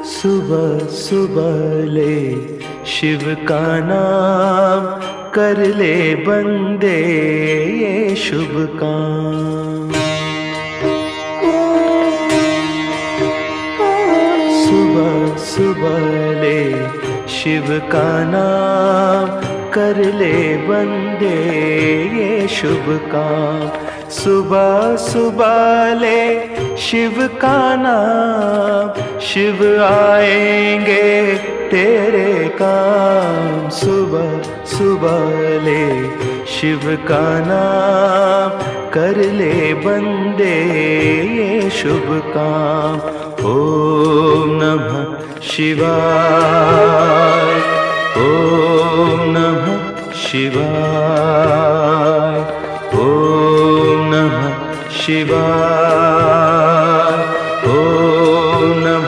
सुबह सुबह ले शिव का नाम, कर ले बंदे ये शुभ काम। सुबह सुबह ले शिव का नाम, कर ले बंदे ये शुभ काम। सुबह सुबह ले शिव का नाम, शिव आएंगे तेरे काम। सुबह सुबह ले शिव का नाम, कर ले बंदे ये शुभ काम। ओम नमः शिवाय, ओम नमः शिवाय, ओम नमः शिवाय।